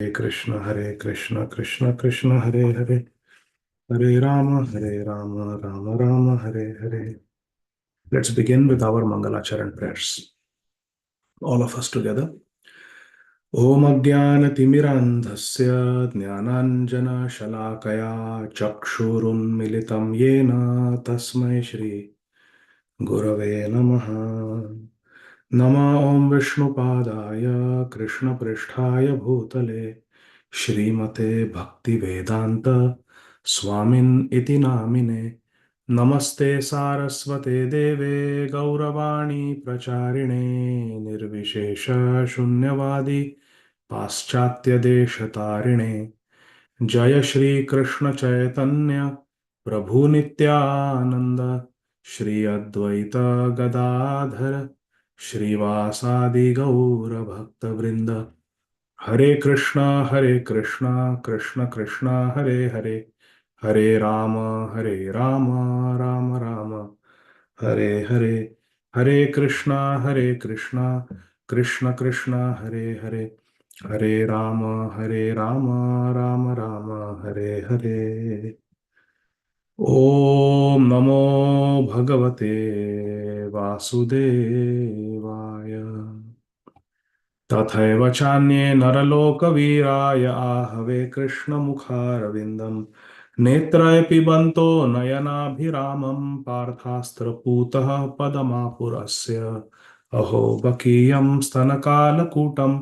Hare Krishna, Krishna Krishna, Hare Hare, Hare Rama, Rama Rama, Hare Hare. Let's begin with our Mangalacharan prayers. All of us together. Om Ajnanatimirandhasya Jnananjana Chakshurunmilitam Yena Tasmai Shri Gurave Namaha. Nama Om Vishnupadaya Krishna Pristhaya Bhutale Shrimate Bhakti Vedanta Swamin iti namine Namaste Saraswate Deve Gauravani Pracharine Nirvishesha Shunyavadi Paschatya Deshatarine Jaya Shri Krishna Chaitanya Prabhu Nityananda Shri Advaita Gadadhara Shrivasadi Gaura Bhakta Vrinda Hare Krishna, Krishna Krishna, Hare Hare, Hare Rama, Rama Rama, Hare Hare, Hare Krishna, Krishna Krishna, Hare Hare, Hare Rama, Rama Rama, Hare Hare. Om Namo Bhagavate Vasudevaya. तथैव चान्ये नरलोकवीराय आहवे कृष्णमुखारविन्दम् नेत्राय पिबन्तो नयनाभिरामं पार्थास्त्रपूतः पदमापुरस्य अहो बकीयं स्तनकालकूटं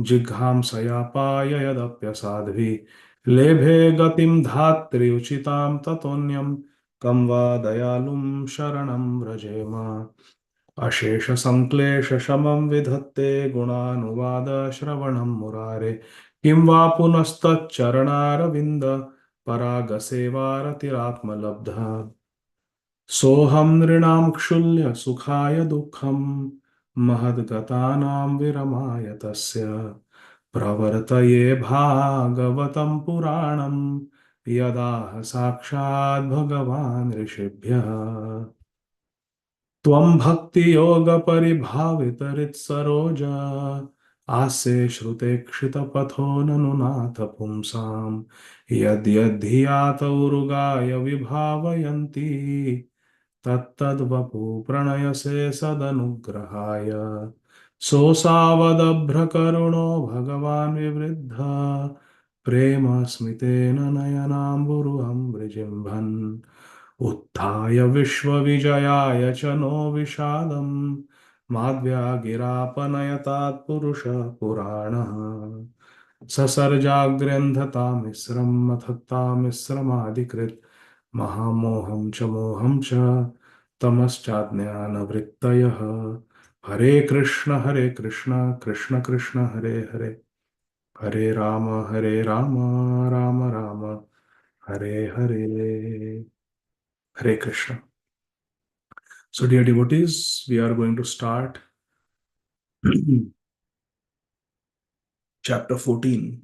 जिघांसयापाय यदप्यसाध्वी लेभे गतिं धात्री उचितां ततोऽन्यं कं वा दयालुं शरणं व्रजेम अशेष संक्लेश शमं विधत्ते गुणानुवाद श्रवणं मुरारे किं वा पुनस्तच्चरणारविन्द परागसेवारतिरात्मलब्धा सोऽहं नृणां क्षुल्य सुखाय दुःखं महद्गतानां विरमाय तस्य प्रवर्तये भागवतं पुराणं यदाह साक्षात् भगवान् ऋषिभ्यः त्वं भक्ति योग परिभावितरित्सरोज आस्ये श्रुते क्षितपथो ननु नाथ पुंसां यद्यद्धियातौरुगाय विभावयन्ति तत्तद्वपु प्रणयसे सदनुग्रहाय सोऽसावदभ्रकरुणो भगवान् विवृद्ध प्रेम स्मितेन नयनाम्बुरुहं विजिह्वन् उत्थाय विश्वविजयाय च नो विषादम् माद्व्यागिरापनयतात् पुरुषः पुराणः ससर्जाग्र्यन्धतामिस्रं मथक्तामिस्रमादिकृत् महामोहं च मोहं च तमश्चाज्ञानवृत्तयः हरे Krishna Krishna Krishna Hare Hare Hare Ram Ram Ram Hare Hare Hare Krishna. So, dear devotees, we are going to start chapter 14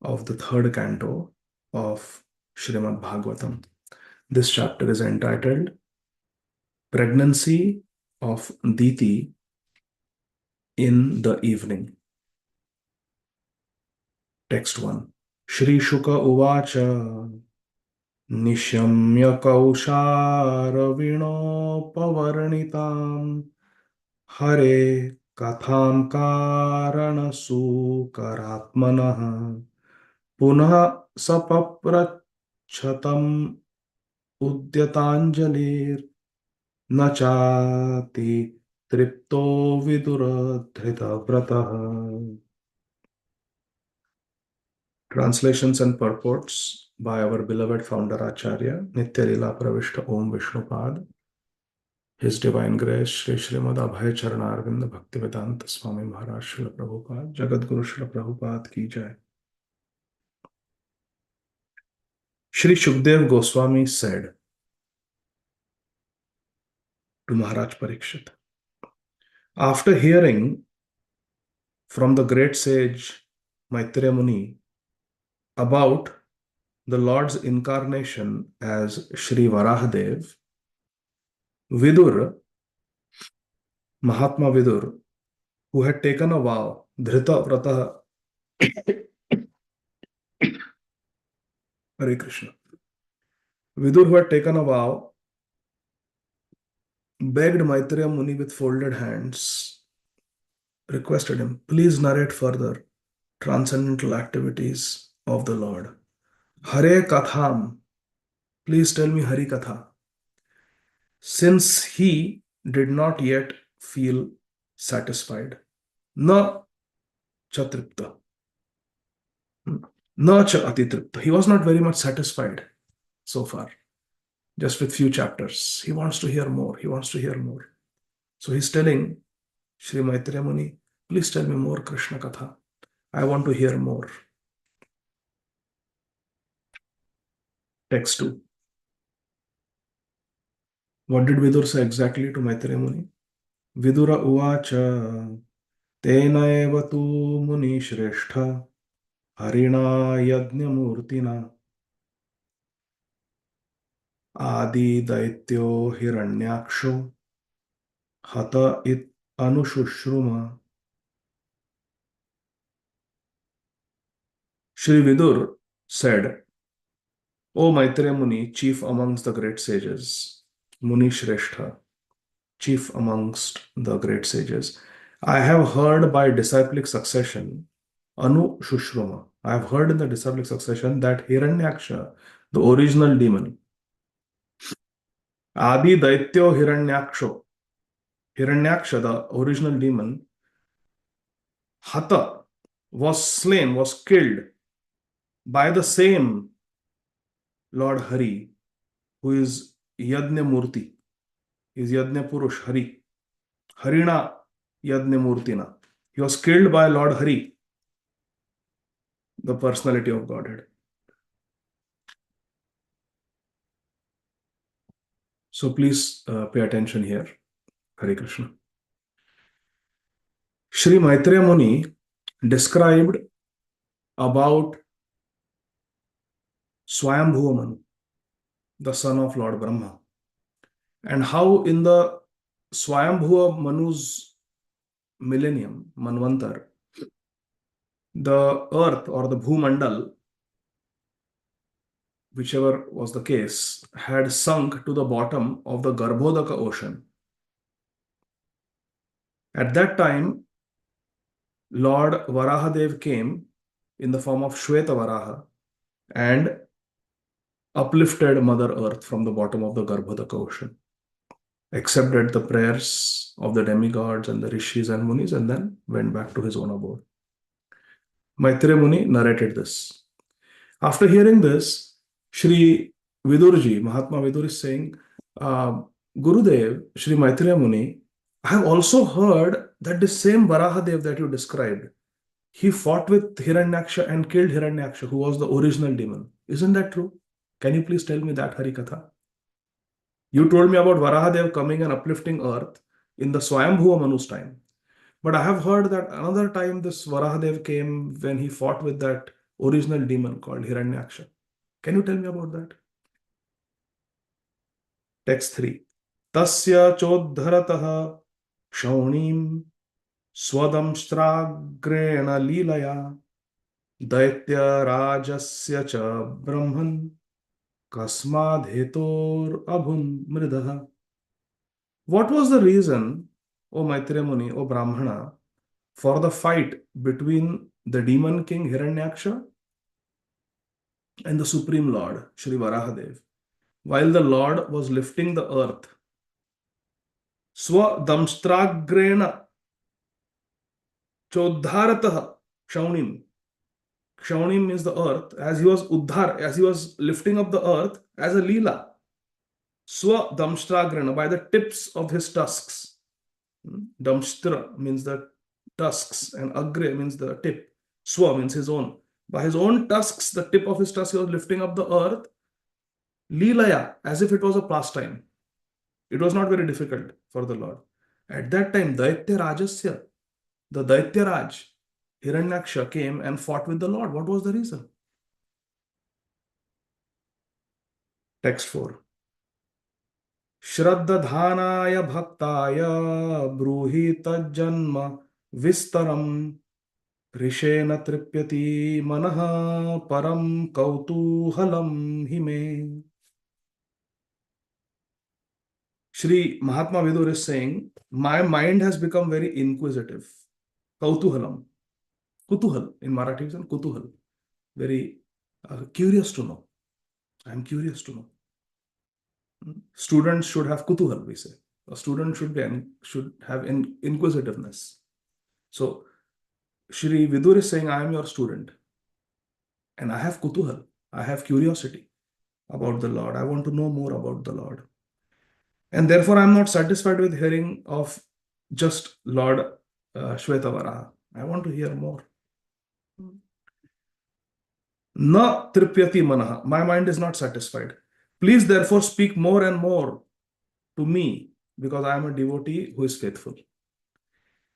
of the third canto of Srimad Bhagavatam. This chapter is entitled Pregnancy of Diti in the Evening. Text 1. Shri Shuka Uvacha Nishamya Kausharavinopavarnitam Hare Katham Karanasukaratmanah Punah Sapaprachhatam Udyatanjalir Nachati Tripto Viduradhrita Vratah. Translations and purports by our beloved founder Acharya Nityalila Pravishta Om Vishnupad. His Divine Grace Shri Srimad Abhay Charanarvind Bhakti Vedanta Swami Maharaj Srila Prabhupada Jagat Guru Srila Prabhupada Ki Jai. Shri Shukdev Goswami said to Maharaj Parikshit, after hearing from the great sage Maitreya Muni about the Lord's incarnation as Shri Varahadev, Vidur, Mahatma Vidur, who had taken a vow, Dhrita Vrata, Hare Krishna. Vidur, who had taken a vow, begged Maitreya Muni with folded hands, requested him, please narrate further transcendental activities of the Lord. Hare Katham, please tell me Hari Katha. Since he did not yet feel satisfied. Na chatripta. Na cha atitripta. He was not very much satisfied so far, just with few chapters. He wants to hear more. He wants to hear more. So he's telling Sri Maitreya Muni, please tell me more Krishna Katha. I want to hear more. Text 2. What did Vidur say exactly to Maitreya Muni? Vidura uvacha tena eva tu muni shreshtha harina yajna murtina adi daityo hiranyaksho hata it anushushruma. Shri Vidur said, O Maitreya Muni, chief amongst the great sages, Muni Shreshtha, chief amongst the great sages, I have heard by disciplic succession, Anu Shushruma. I have heard in the disciplic succession that Hiranyaksha, the original demon, Adi Daityo Hiranyaksho, Hiranyaksha, the original demon, Hata, was slain, was killed by the same Lord Hari, who is Yajna Murti, is Yajna Purush Hari, Harina Yajna Murtina. He was killed by Lord Hari, the personality of Godhead. So please pay attention here. Hare Krishna. Sri Maitreya Muni described about Swayambhuva Manu, the son of Lord Brahma, and how in the Swayambhuva Manu's millennium, Manvantar, the earth or the Bhumandal, whichever was the case, had sunk to the bottom of the Garbhodaka ocean. At that time, Lord Varahadev came in the form of Shweta Varaha and uplifted Mother Earth from the bottom of the Garbhodaka ocean, accepted the prayers of the demigods and the rishis and munis, and then went back to his own abode. Maitreya Muni narrated this. After hearing this, Shri Vidurji, Mahatma Vidur is saying, Gurudev, Shri Maitreya Muni, I have also heard that the same Varahadev that you described, he fought with Hiranyaksha and killed Hiranyaksha, who was the original demon. Isn't that true? Can you please tell me that, Harikatha? You told me about Varahadev coming and uplifting earth in the Swayambhuva Manu's time. But I have heard that another time this Varahadev came when he fought with that original demon called Hiranyaksha. Can you tell me about that? Text 3. Tasya chodharataha shaunim swadamshtragrena lilaya daitya rajasya cha brahman kasmadhetor abhun mridaha. What was the reason, O Maitreya Muni, O Brahmana, for the fight between the demon king Hiranyaksha and the Supreme Lord, Shri Varahadev, while the Lord was lifting the earth? Swadamshtragrena chodharataha shaunim. Shaunim means the earth, as he was uddhar, as he was lifting up the earth as a leela. Swa damshtragrana, by the tips of his tusks. Damshtra means the tusks, and agre means the tip. Swa means his own. By his own tusks, the tip of his tusks, he was lifting up the earth. Leelaya, as if it was a pastime. It was not very difficult for the Lord. At that time, Daitya Rajasya, the Daitya Raj, Hiranyaksha, came and fought with the Lord. What was the reason? Text 4. Shraddha-dhanaya bhaktaya bruhi tajjanma vistaram ऋषेण तृप्यति मनः परम कौतूहलम हि मे. Shri Mahatma Vidur is saying, my mind has become very inquisitive. Kautuhalam. Kutuhal. In Marathi, it's Kutuhal. Very curious to know. I am curious to know. Students should have Kutuhal, we say. A student should have inquisitiveness. So, Shri Vidur is saying, I am your student. And I have Kutuhal. I have curiosity about the Lord. I want to know more about the Lord. And therefore, I'm not satisfied with hearing of just Lord Shvetavaraha. I want to hear more. Na tripyati manaha. My mind is not satisfied. Please, therefore, speak more and more to me because I am a devotee who is faithful.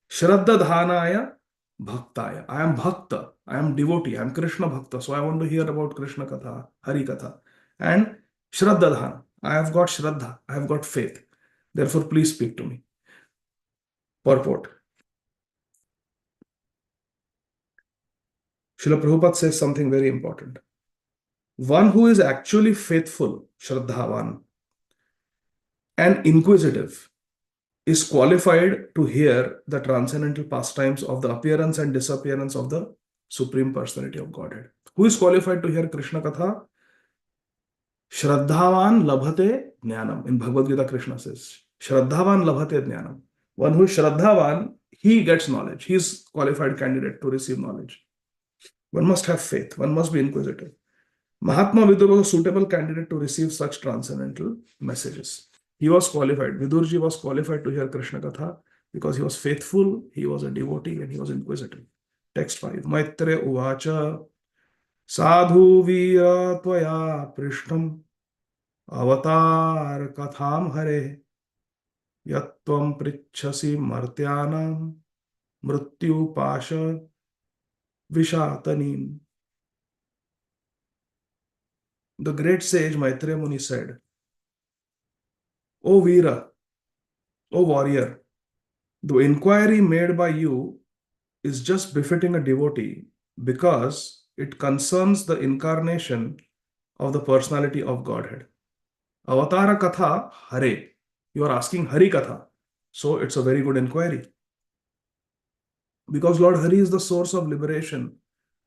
Shraddha dhanaya bhaktaya. I am bhakta. I am devotee. I am Krishna bhakta. So I want to hear about Krishna katha, Hari katha. And Shraddha dhana. I have got Shraddha. I have got faith. Therefore, please speak to me. Purport. Srila Prabhupada says something very important. One who is actually faithful, Shraddhavan, and inquisitive is qualified to hear the transcendental pastimes of the appearance and disappearance of the Supreme Personality of Godhead. Who is qualified to hear Krishna Katha? Shraddhavan labhate jnanam. In Bhagavad Gita, Krishna says, Shraddhavan labhate jnanam. One who is Shraddhavan, he gets knowledge. He is qualified candidate to receive knowledge. One must have faith. One must be inquisitive. Mahatma Vidur was a suitable candidate to receive such transcendental messages. He was qualified. Vidurji was qualified to hear Krishna Katha because he was faithful, he was a devotee, and he was inquisitive. Text 5. Maitre uvacha sadhu vira tvaya prishtam avatar katham hare yattvam prichhasi martyanam mrityu pasha vishatanim. The great sage Maitreya Muni said, O Veera, O warrior, the inquiry made by you is just befitting a devotee because it concerns the incarnation of the personality of Godhead. Avatara Katha Hare. You are asking Hari Katha. So it's a very good inquiry. Because Lord Hari is the source of liberation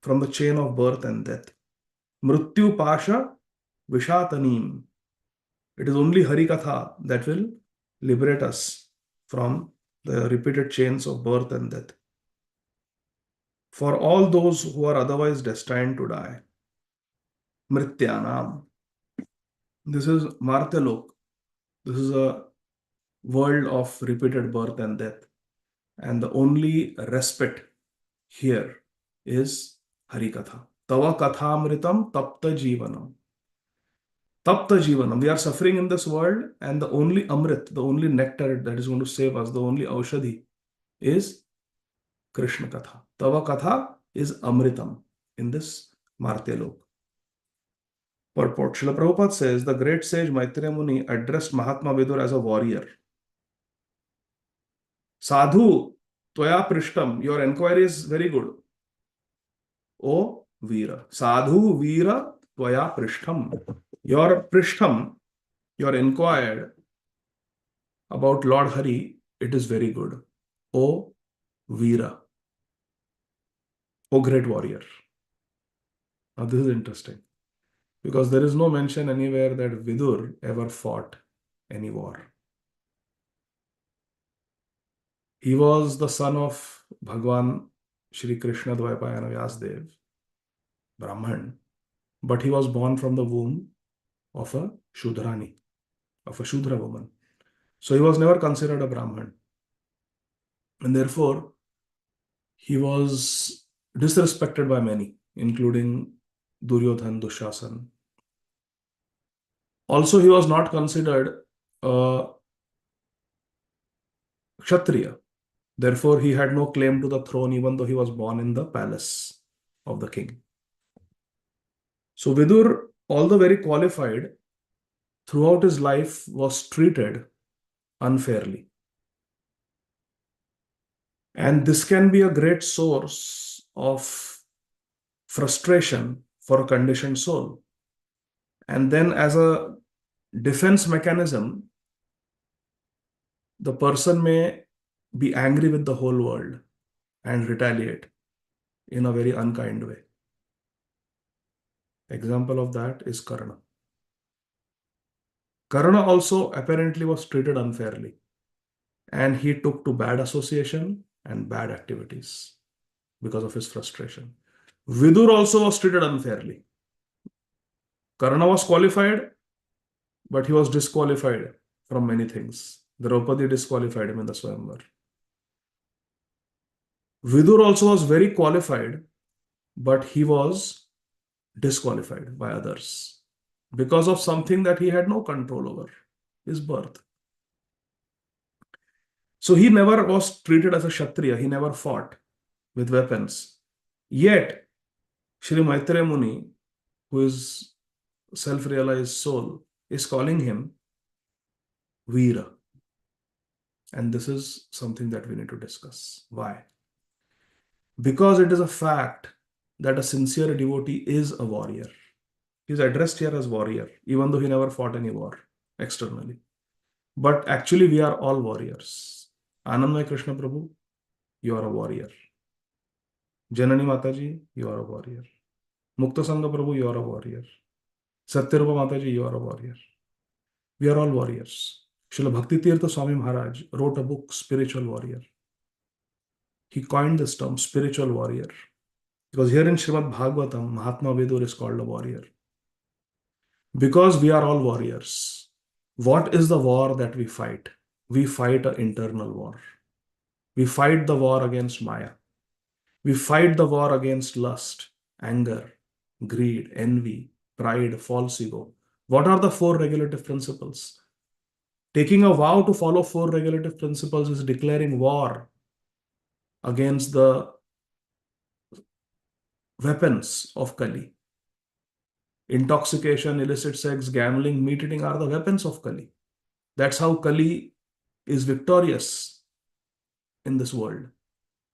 from the chain of birth and death. Mrityu Pasha Vishatanim. It is only Hari Katha that will liberate us from the repeated chains of birth and death. For all those who are otherwise destined to die. Mrityanam. This is Martyalok. This is a world of repeated birth and death. And the only respite here is Hari Katha. Tava Kathamritam Tapta Jivanam. Tapta Jivanam. We are suffering in this world, and the only Amrit, the only nectar that is going to save us, the only Aushadhi is Krishna Katha. Tava Katha is Amritam in this Martyalok. Purport. Srila Prabhupada says the great sage Maitreya Muni addressed Mahatma Vidur as a warrior. Sadhu Tvaya Prishtam. Your inquiry is very good. O Veera. Sadhu Veera Tvaya Prishtam. Your Prishtam, your inquired about Lord Hari, it is very good. O Veera. O great warrior. Now this is interesting. Because there is no mention anywhere that Vidur ever fought any war. He was the son of Bhagwan Shri Krishna Dvaipayana Vyasdev, Brahman, but he was born from the womb of a Shudrani, of a Shudra woman. So he was never considered a Brahman. And therefore, he was disrespected by many, including Duryodhan, Dushasan. Also, he was not considered a Kshatriya. Therefore, he had no claim to the throne, even though he was born in the palace of the king. So Vidur, although very qualified, throughout his life was treated unfairly. And this can be a great source of frustration for a conditioned soul. And then, as a defense mechanism, the person may be angry with the whole world and retaliate in a very unkind way. Example of that is Karna. Karna also apparently was treated unfairly, and he took to bad association and bad activities because of his frustration. Vidur also was treated unfairly. Karna was qualified, but he was disqualified from many things. Draupadi disqualified him in the Swayamvar. Vidur also was very qualified, but he was disqualified by others because of something that he had no control over, his birth. So he never was treated as a Kshatriya, he never fought with weapons. Yet, Shri Maitreya Muni, who is self-realized soul, is calling him Veera. And this is something that we need to discuss. Why? Because it is a fact that a sincere devotee is a warrior. He is addressed here as warrior, even though he never fought any war externally. But actually, we are all warriors. Anandmaya Krishna Prabhu, you are a warrior. Janani Mataji, you are a warrior. Mukta Sangha Prabhu, you are a warrior. Satyarupa Mataji, you are a warrior. We are all warriors. Srila Bhakti Tirtha Swami Maharaj wrote a book, Spiritual Warrior. He coined this term, spiritual warrior, because here in Srimad Bhagavatam, Mahatma Vidur is called a warrior. Because we are all warriors. What is the war that we fight? We fight an internal war. We fight the war against Maya. We fight the war against lust, anger, greed, envy, pride, false ego. What are the 4 regulative principles? Taking a vow to follow 4 regulative principles is declaring war against the weapons of Kali. Intoxication, illicit sex, gambling, meat eating are the weapons of Kali. That's how Kali is victorious in this world.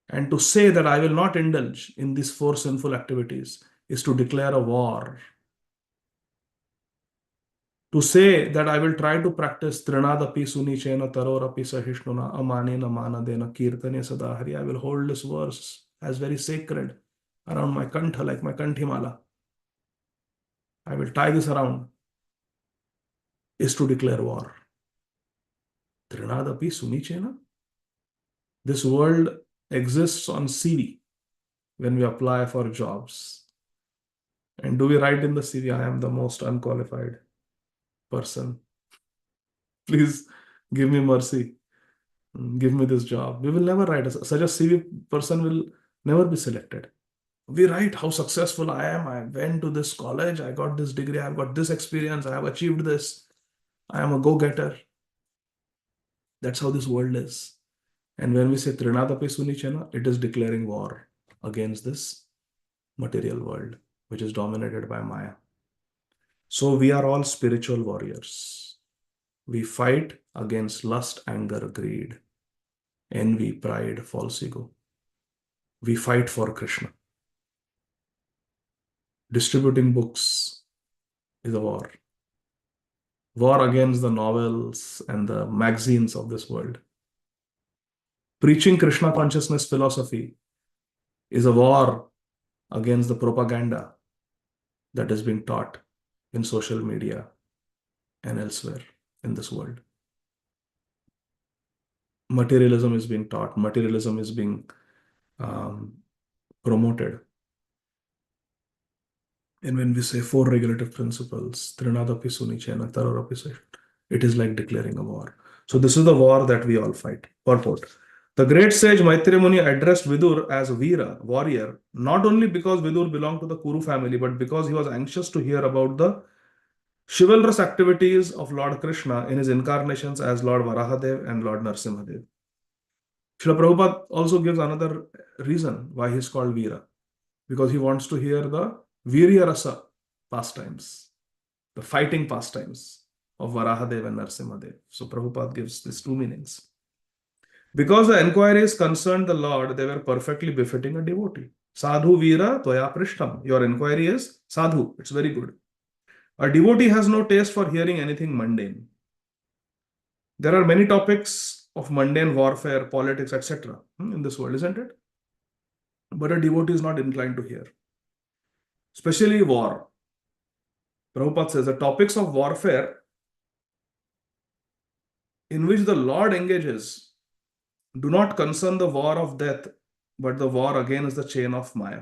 And to say that I will not indulge in these 4 sinful activities is to declare a war. To say that I will try to practice Trinadapi Sunichena Tarorapi Sahishnuna Amanena Manadena Kirtane Sadahari, I will hold this verse as very sacred around my kantha, like my kanthimala. I will tie this around, is to declare war. Trinadapi Sunichena. This world exists on CV when we apply for jobs. And do we write in the CV, I am the most unqualified person? Please give me mercy. Give me this job. We will never write. Such a CV person will never be selected. We write how successful I am. I went to this college. I got this degree. I've got this experience. I have achieved this. I am a go-getter. That's how this world is. And when we say Trinadapi Sunichena, it is declaring war against this material world, which is dominated by Maya. So we are all spiritual warriors. We fight against lust, anger, greed, envy, pride, false ego. We fight for Krishna. Distributing books is a war. War against the novels and the magazines of this world. Preaching Krishna consciousness philosophy is a war against the propaganda that is being taught in social media and elsewhere in this world. Materialism is being taught. Materialism is being promoted. And when we say 4 regulative principles, Trinadapi Sunichena Tarorapi Sahishnuna, it is like declaring a war. So this is the war that we all fight. Purport. The great sage Maitreya Muni addressed Vidur as Veera, warrior, not only because Vidur belonged to the Kuru family, but because he was anxious to hear about the chivalrous activities of Lord Krishna in his incarnations as Lord Varahadev and Lord Narsimhadev. Srila Prabhupada also gives another reason why he is called Veera, because he wants to hear the Virya Rasa pastimes, the fighting pastimes of Varahadev and Narsimhadev. So Prabhupada gives these 2 meanings. Because the enquiries concerned the Lord, they were perfectly befitting a devotee. Sadhu Veera Toya Prishtam. Your inquiry is sadhu. It's very good. A devotee has no taste for hearing anything mundane. There are many topics of mundane warfare, politics, etc. in this world, isn't it? But a devotee is not inclined to hear, especially war. Prabhupada says the topics of warfare in which the Lord engages do not concern the war of death, but the war against the chain of Maya.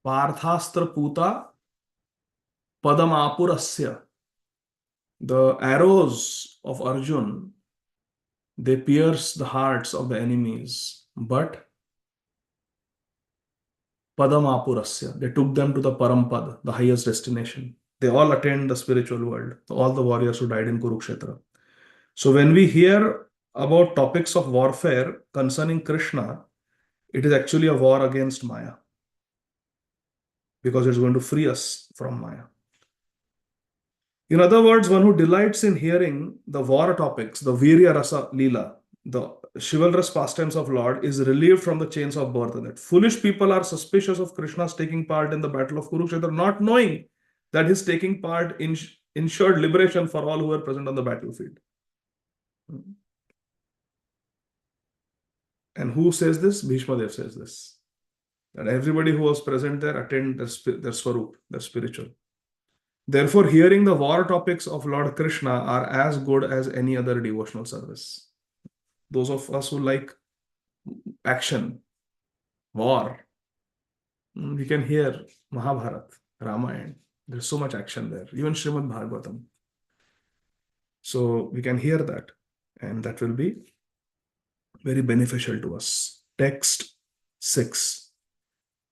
Parthastra Puta Padamapurasya. The arrows of Arjun, they pierce the hearts of the enemies, but Padamapurasya, they took them to the Parampad, the highest destination. They all attained the spiritual world, all the warriors who died in Kurukshetra. So when we hear about topics of warfare concerning Krishna, it is actually a war against Maya, because it's going to free us from Maya. In other words, one who delights in hearing the war topics, the Virya Rasa Leela, the chivalrous pastimes of Lord, is relieved from the chains of birth and death. Foolish people are suspicious of Krishna's taking part in the battle of Kurukshetra, not knowing that his taking part ensured liberation for all who were present on the battlefield. And who says this? Bhishma Dev says this. That everybody who was present there attained their Swarup, their spiritual. Therefore, hearing the war topics of Lord Krishna are as good as any other devotional service. Those of us who like action, war, we can hear Mahabharata, Ramayana. There's so much action there, even Srimad Bhagavatam. So we can hear that, and that will be very beneficial to us. Text 6.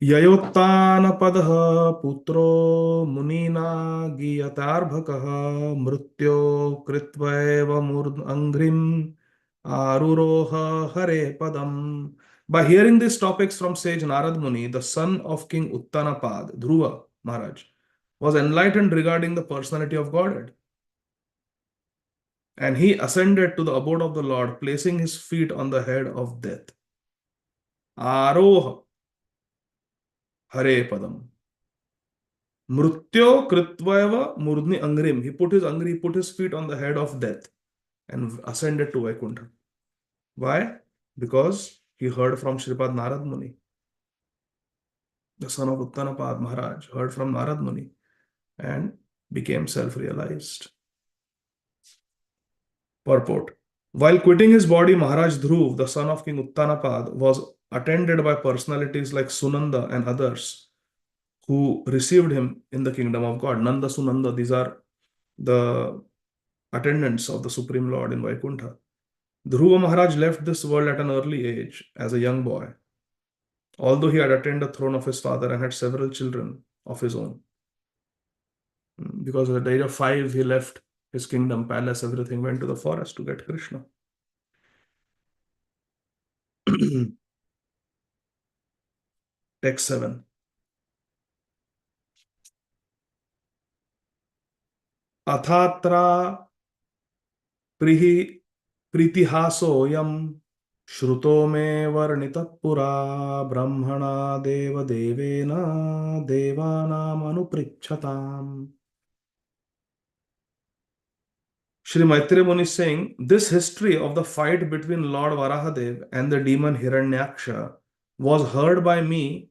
Yayottanapadaha putro munina giyatarbhakaha mrutyo kritvaiva murdangrim aruroha hare padam. By hearing these topics from sage Narad Muni, the son of King Uttanapad, Dhruva Maharaj, was enlightened regarding the personality of Godhead. And he ascended to the abode of the Lord, placing his feet on the head of death. Aroha Hare Padam. Mrutyo Kritvaiva Murdni Angrim. He put his feet on the head of death and ascended to Vaikuntha. Why? Because he heard from Shripad Narad Muni. The son of Uttanapad Maharaj heard from Narad Muni and became self-realized. Purport. While quitting his body, Maharaj Dhruv, the son of King Uttanapad, was attended by personalities like Sunanda and others who received him in the kingdom of God. Nanda, Sunanda, these are the attendants of the Supreme Lord in Vaikuntha. Dhruva Maharaj left this world at an early age as a young boy, although he had attained the throne of his father and had several children of his own. Because at the age of 5, he left his kingdom, palace, everything, went to the forest to get Krishna. Text 7. Athatra pritihasoyam shruto me varnitat pura brahmana deva devena devanam anuprichatam. Shri Maitreya Muni is saying, this history of the fight between Lord Varahadev and the demon Hiranyaksha was heard by me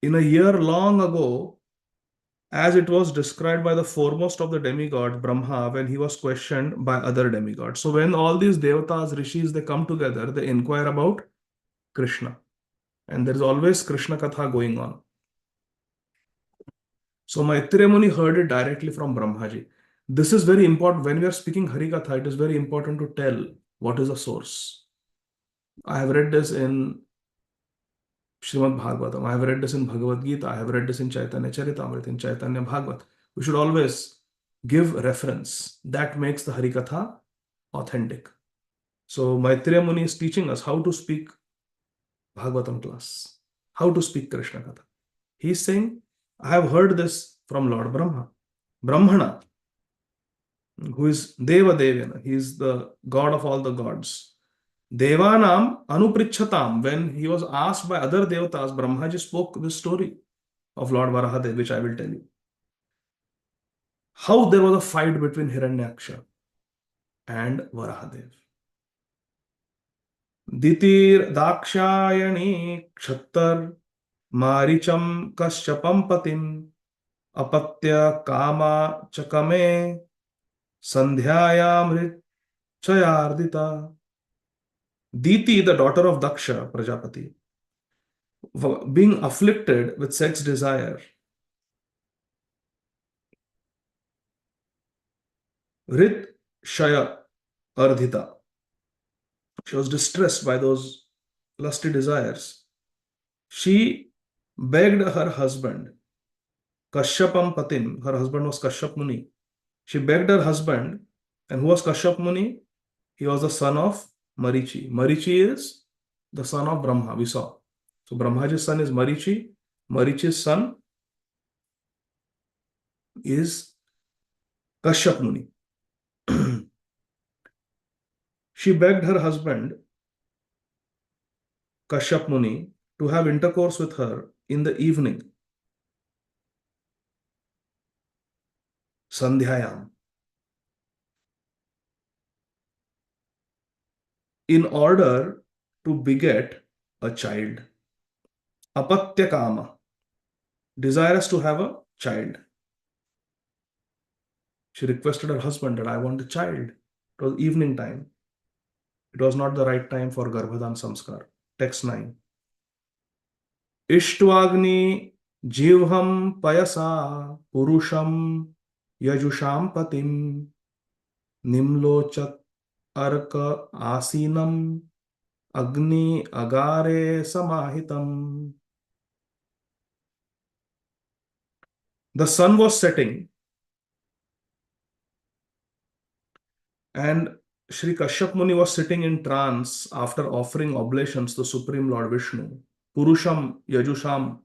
in a year long ago, as it was described by the foremost of the demigods, Brahma, when he was questioned by other demigods. So when all these devatas, rishis, they come together, they inquire about Krishna. And there is always Krishna Katha going on. So Maitreya Muni heard it directly from Brahmaji. This is very important. When we are speaking Hari Katha, it is very important to tell what is the source. I have read this in Srimad Bhagavatam. I have read this in Bhagavad Gita. I have read this in Chaitanya Charitamrita, in Chaitanya Bhagavat. We should always give reference. That makes the Harikatha authentic. So Maitreya Muni is teaching us how to speak Bhagavatam class. how to speak Krishna Katha. He is saying, I have heard this from Lord Brahma. Brahmana, who is Deva Devana, he is the god of all the gods. Devanam Anuprichatam, when he was asked by other devatas, Brahmaji spoke this story of Lord Varahadev, which I will tell you. How there was a fight between Hiranyaksha and Varahadev. Ditir Dakshayani Kshattar Maricham Kashyapam Patim Apatya Kama Chakame Sandhyayam Chayardita. Diti, the daughter of Daksha Prajapati, being afflicted with sex desire, Rit Shaya Ardhita. She was distressed by those lusty desires. She begged her husband, Kashyapam Patim, her husband was Kashyap Muni. She begged her husband, and who was Kashyap Muni? He was the son of Marichi. Marichi is the son of Brahma, we saw. So Brahmaji's son is Marichi. Marichi's son is Kashyap Muni. She begged her husband, Kashyap Muni, to have intercourse with her in the evening, Sandhyayam, in order to beget a child. Apatya Kama, desirous to have a child. She requested her husband that I want a child. It was evening time. It was not the right time for Garbhadan Samskar. Text 9. Ishtvagni jivham payasa purusham yajusham patim nimlochat arka asinam agni agare samahitam. The sun was setting, and Sri Kashyap Muni was sitting in trance after offering oblations to Supreme Lord Vishnu. Purusham Yajusham,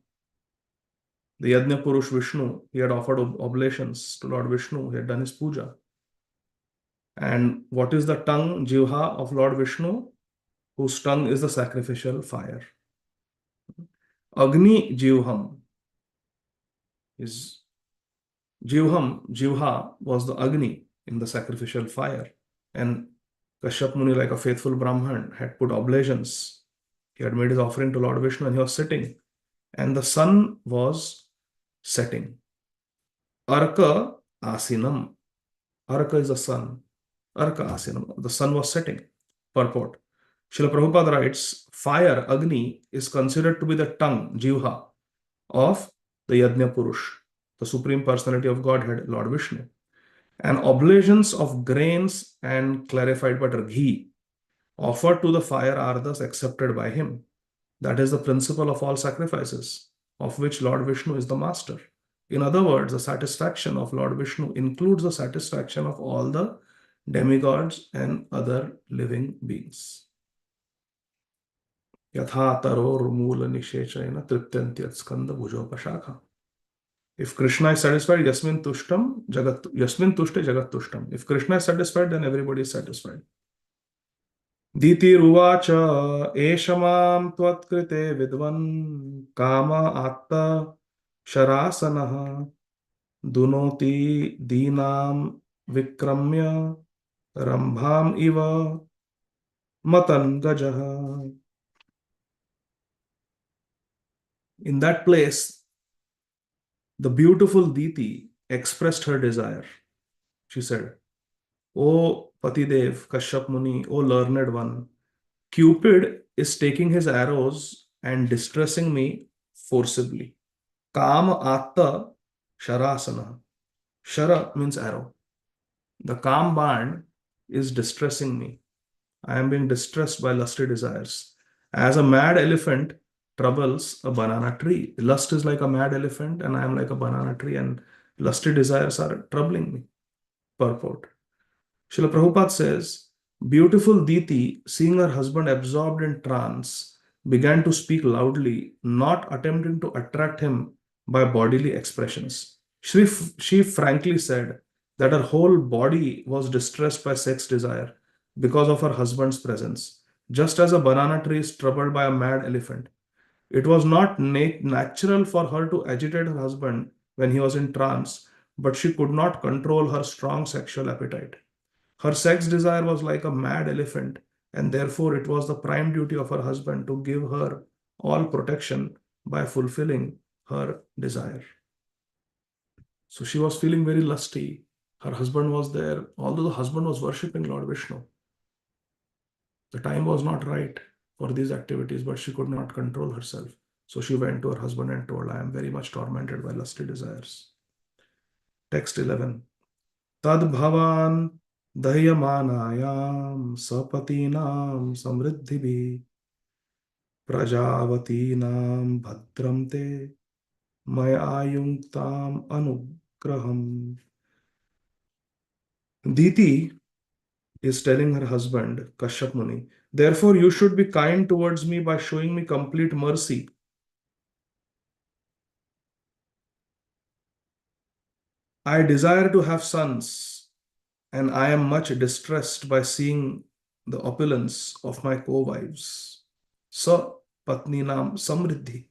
the Yajna Purush Vishnu, he had offered oblations to Lord Vishnu, he had done his puja. And what is the tongue, Jivha of Lord Vishnu? Whose tongue is the sacrificial fire. Agni Jivham. Jivha was the Agni in the sacrificial fire. And Kashyap Muni, like a faithful Brahman, had put oblations. He had made his offering to Lord Vishnu and he was sitting. And the sun was setting. Arka Asinam. Arka is the sun. Arka Asinam. The sun was setting. Purport. Srila Prabhupada writes, fire, Agni, is considered to be the tongue, Jivha, of the Yajna Purush, the Supreme Personality of Godhead, Lord Vishnu. And oblations of grains and clarified butter, ghee, offered to the fire are thus accepted by him. That is the principle of all sacrifices, of which Lord Vishnu is the master. In other words, the satisfaction of Lord Vishnu includes the satisfaction of all the demigods and other living beings. Yatha taror mula nishechayana triptantyat skanda bhujopashakha. If Krishna is satisfied, yasmin tushtam jagat, yasmin tushte jagat tushtam. If Krishna is satisfied, then everybody is satisfied. Diti ruvacha eshamam tvatkrite vidvan kama atta sharasanaha dunoti dinam vikramya rambham iva matan gajaha. In that place, the beautiful Diti expressed her desire. She said, O Patidev, Kashyap Muni, O learned one, Cupid is taking his arrows and distressing me forcibly. Kama Atta Sharasana. Shara means arrow. The Kam band is distressing me. I am being distressed by lusty desires. As a mad elephant troubles a banana tree. Lust is like a mad elephant and I am like a banana tree and lusty desires are troubling me. Purport. Srila Prabhupada says, beautiful Diti, seeing her husband absorbed in trance, began to speak loudly, not attempting to attract him by bodily expressions. She frankly said that her whole body was distressed by sex desire because of her husband's presence, just as a banana tree is troubled by a mad elephant. It was not natural for her to agitate her husband when he was in trance, but she could not control her strong sexual appetite. Her sex desire was like a mad elephant, and therefore it was the prime duty of her husband to give her all protection by fulfilling her desire. So she was feeling very lusty. Her husband was there, although the husband was worshipping Lord Vishnu. The time was not right for these activities, but she could not control herself. So she went to her husband and told, I am very much tormented by lusty desires. Text 11. Tad bhavan dayamanayam sapatinam samriddhibhi prajavatinam bhadram te mayayunktam anugraham. Diti is telling her husband, Kashyap Muni, therefore you should be kind towards me by showing me complete mercy. I desire to have sons, and I am much distressed by seeing the opulence of my co-wives. Sa Patni Nam Samriddhi.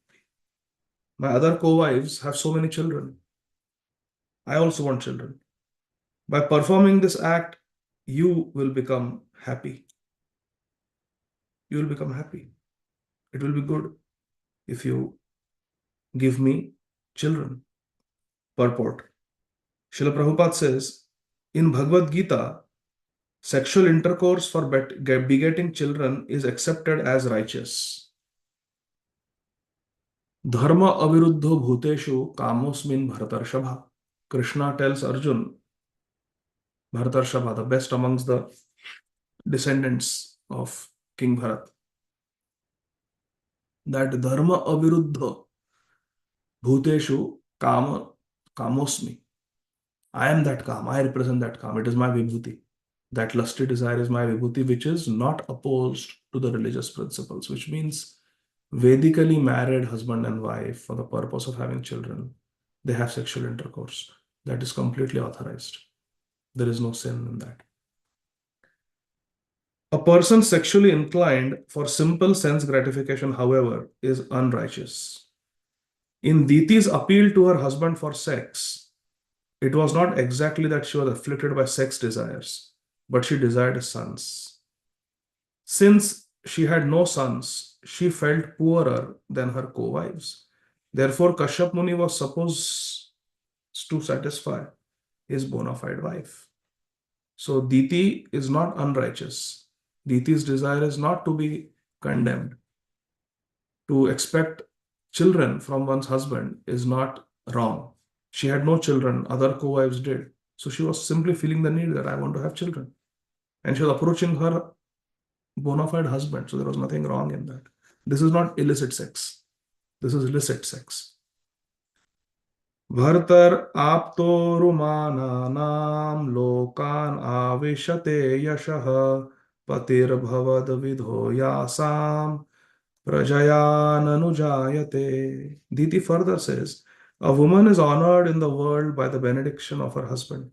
My other co-wives have so many children. I also want children. By performing this act, you will become happy. You will become happy. It will be good if you give me children. Purport. Srila Prabhupada says, in Bhagavad Gita, sexual intercourse for begetting children is accepted as righteous. Dharma aviruddho bhuteshu kamosmin bharatarshabha. Krishna tells Arjun, Bharatarshabha, the best amongst the descendants of King Bharat, that dharma aviruddha bhuteshu kamosmi. I am that kam. I represent that kam. It is my vibhuti. That lusty desire is my vibhuti, which is not opposed to the religious principles, which means Vedically married husband and wife for the purpose of having children, they have sexual intercourse. That is completely authorized. There is no sin in that. A person sexually inclined for simple sense gratification, however, is unrighteous. In Diti's appeal to her husband for sex, it was not exactly that she was afflicted by sex desires, but she desired sons. Since she had no sons, she felt poorer than her co-wives. Therefore, Kashyap Muni was supposed to satisfy his bona fide wife. So, Diti is not unrighteous. Diti's desire is not to be condemned. To expect children from one's husband is not wrong. She had no children, other co-wives did. So, she was simply feeling the need that I want to have children. And she was approaching her bona fide husband. So there was nothing wrong in that. This is not illicit sex. This is illicit sex. Bhartar aptorumananam lokan avishate yashah patir bhavad vidho yasam prajayananujayate. Diti further says, a woman is honored in the world by the benediction of her husband.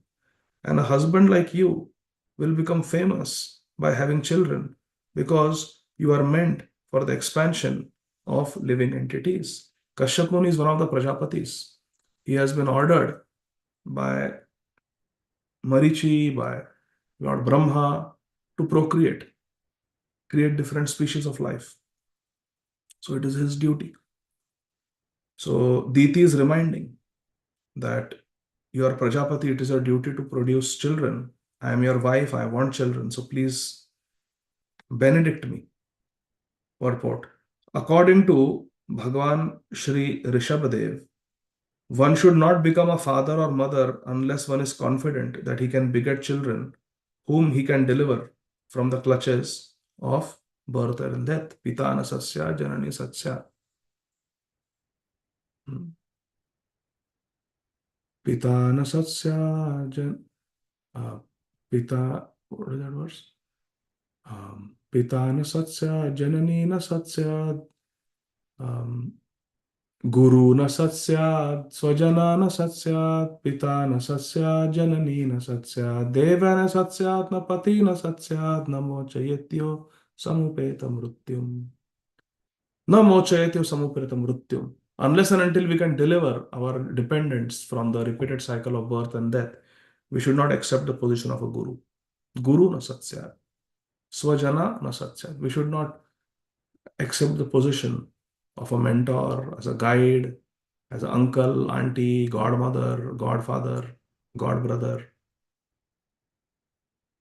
And a husband like you will become famous by having children because you are meant for the expansion of living entities. Kashyap Muni is one of the Prajapatis. He has been ordered by Marichi, by Lord Brahma to procreate, create different species of life. So it is his duty. So Diti is reminding that you are Prajapati, it is your duty to produce children. I am your wife, I want children, so please benedict me. Purport. According to Bhagavan Shri Rishabhadev, one should not become a father or mother unless one is confident that he can beget children whom he can deliver from the clutches of birth and death. Pitana Sasya, Janani Satya. Pitana Satya, Pita, what is that verse? Pita na satya, janani na satya, Guru na satsya, swajana na satsya, pita na satsya, janani na satsya, deva na satsya, na pati na satsya, namo chayetyo samupeta mrutyum. Namo chayetyo samupeta mrutyum. Unless and until we can deliver our dependents from the repeated cycle of birth and death, we should not accept the position of a guru. Guru na satsya, swajana na satsya. We should not accept the position of a mentor, as a guide, as an uncle, auntie, godmother, godfather, godbrother.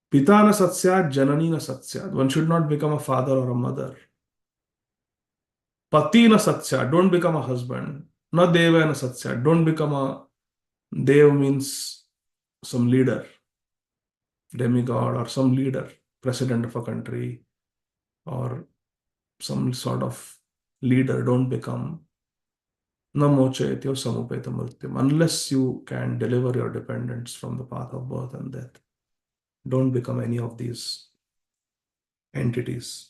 Pita na satsya, janani na satsya. One should not become a father or a mother. Pati na satsya, don't become a husband. Na deva na satsya, don't become a dev means some leader, demigod or some leader, president of a country or some sort of leader. Don't become Namo chayatyo samupeta mrityum. Unless you can deliver your dependents from the path of birth and death, don't become any of these entities.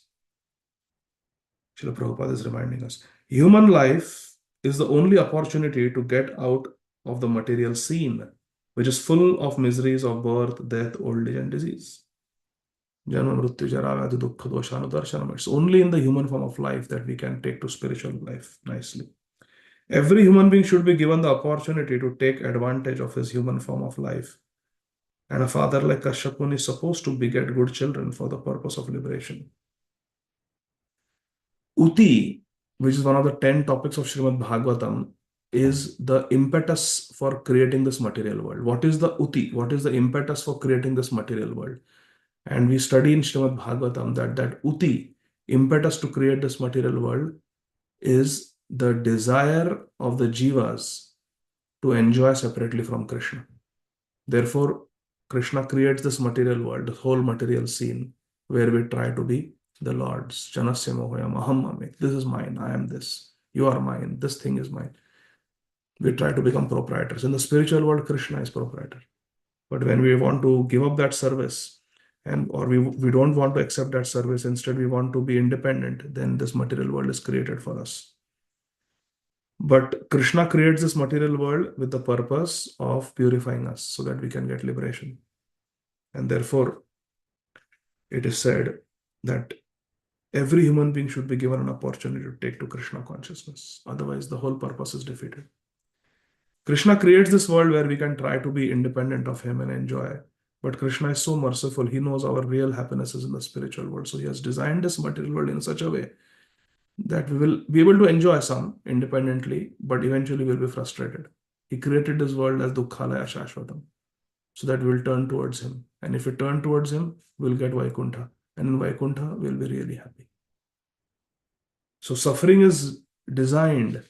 Srila Prabhupada is reminding us. Human life is the only opportunity to get out of the material scene, which is full of miseries of birth, death, old age, and disease. Janma mrityu jara vyadhi dukkha doshanudarshanam. It's only in the human form of life that we can take to spiritual life nicely. Every human being should be given the opportunity to take advantage of his human form of life. And a father like Kashyapun is supposed to beget good children for the purpose of liberation. Uti, which is one of the 10 topics of Srimad Bhagavatam, is the impetus for creating this material world. What is the Uti? What is the impetus for creating this material world? And we study in Srimad Bhagavatam that Uti, impetus to create this material world, is the desire of the jivas to enjoy separately from Krishna. Therefore, Krishna creates this material world, the whole material scene, where we try to be the Lord's. Janasya mohoyam aham mame. This is mine, I am this. You are mine, this thing is mine. We try to become proprietors. In the spiritual world, Krishna is proprietor. But when we want to give up that service, or we don't want to accept that service, instead we want to be independent, then this material world is created for us. But Krishna creates this material world with the purpose of purifying us so that we can get liberation. And therefore, it is said that every human being should be given an opportunity to take to Krishna consciousness. Otherwise, the whole purpose is defeated. Krishna creates this world where we can try to be independent of him and enjoy. But Krishna is so merciful. He knows our real happiness is in the spiritual world. So he has designed this material world in such a way that we will be able to enjoy some independently, but eventually we'll be frustrated. He created this world as Dukkhalaya Shashvatam, so that we'll turn towards him. And if we turn towards him, we'll get Vaikuntha. And in Vaikuntha, we'll be really happy. So suffering is designed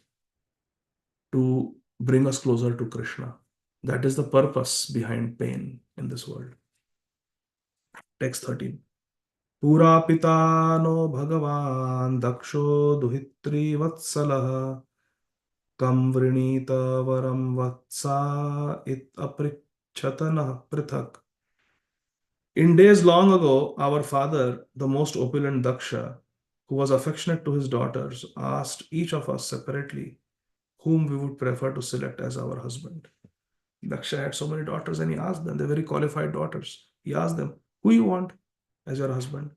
to bring us closer to Krishna. That is the purpose behind pain in this world. Text 13. Pura pita no bhagavan daksho duhitri vatsalah kam vrinita varam vatsa it aprichatana prithak. In days long ago, our father, the most opulent Daksha, who was affectionate to his daughters, asked each of us separately whom we would prefer to select as our husband. Daksha had so many daughters and he asked them, they're very qualified daughters. He asked them, who you want as your husband?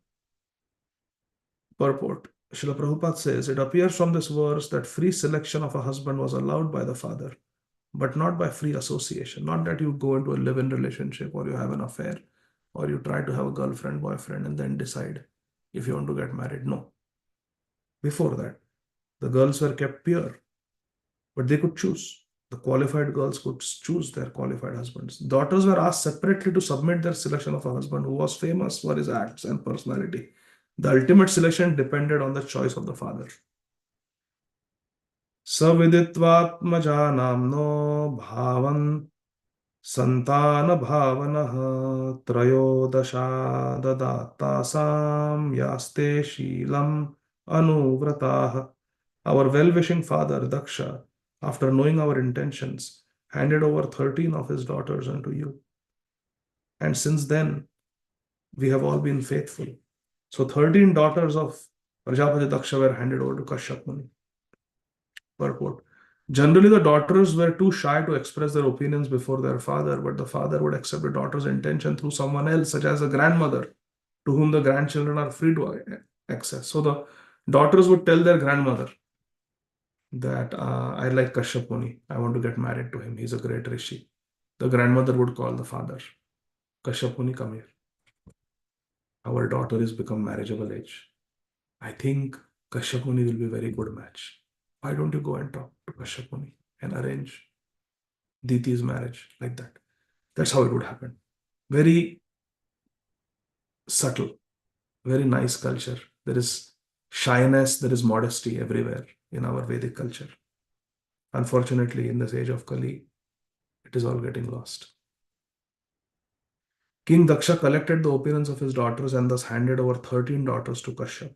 Purport. Srila Prabhupada says, it appears from this verse that free selection of a husband was allowed by the father, but not by free association. Not that you go into a live-in relationship or you have an affair or you try to have a girlfriend, boyfriend, and then decide if you want to get married. No. Before that, the girls were kept pure, but they could choose. The qualified girls could choose their qualified husbands. Daughters were asked separately to submit their selection of a husband who was famous for his acts and personality. The ultimate selection depended on the choice of the father. Saviditvatmajanamno bhavan santana bhavanah trayodasha dadatasam yaste shilam anuvratah. Our well-wishing father, Daksha, after knowing our intentions, handed over 13 of his daughters unto you. And since then, we have all been faithful. So 13 daughters of Prajapati Daksha were handed over to Kashyap Muni. Purport. Generally, the daughters were too shy to express their opinions before their father, but the father would accept the daughter's intention through someone else, such as a grandmother, to whom the grandchildren are free to access. So the daughters would tell their grandmother that I like Kashyap Muni. I want to get married to him. He's a great rishi. The grandmother would call the father. Kashyap Muni, come here. Our daughter is become marriageable age. I think Kashyap Muni will be a very good match. Why don't you go and talk to Kashyap Muni and arrange Diti's marriage like that? That's how it would happen. Very subtle, very nice culture. There is shyness, there is modesty everywhere in our Vedic culture. Unfortunately, in this age of Kali, it is all getting lost. King Daksha collected the opinions of his daughters and thus handed over 13 daughters to Kashyap.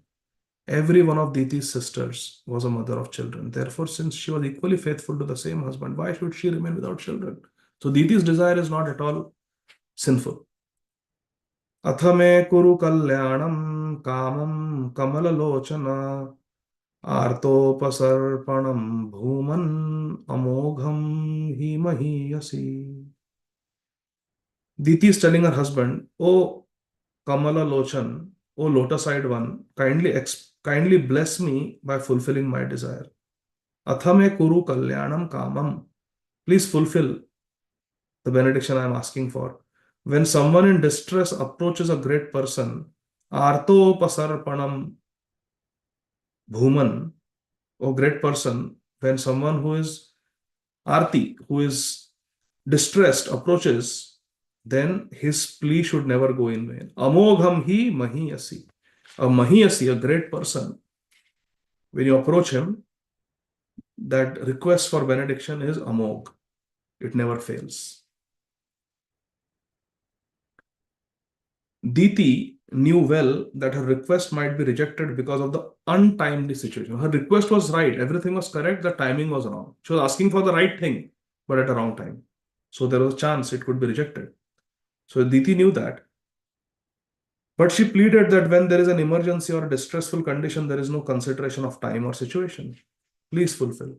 Every one of Diti's sisters was a mother of children. Therefore, since she was equally faithful to the same husband, why should she remain without children? So Diti's desire is not at all sinful. अथ मे कुरु कल्याणं कामं कमललोचना आर्तोपसर्पणं भूमन् अमोघं हि महीयसी. Diti is telling her husband, "Oh Kamala Lochan, O lotus-eyed one, kindly bless me by fulfilling my desire. Athame kuru kalyanam kamam. Please fulfill the benediction I am asking for. When someone in distress approaches a great person, arto pasarpanam bhuman, O great person, when someone who is arti, who is distressed, approaches, then his plea should never go in vain. Amogham hi mahiyasi. A mahiyasi, a great person, when you approach him, that request for benediction is amog. It never fails. Diti knew well that her request might be rejected because of the untimely situation. Her request was right, everything was correct, the timing was wrong. She was asking for the right thing, but at a wrong time. So there was a chance it could be rejected. So Diti knew that. But she pleaded that when there is an emergency or a distressful condition, there is no consideration of time or situation. Please fulfill.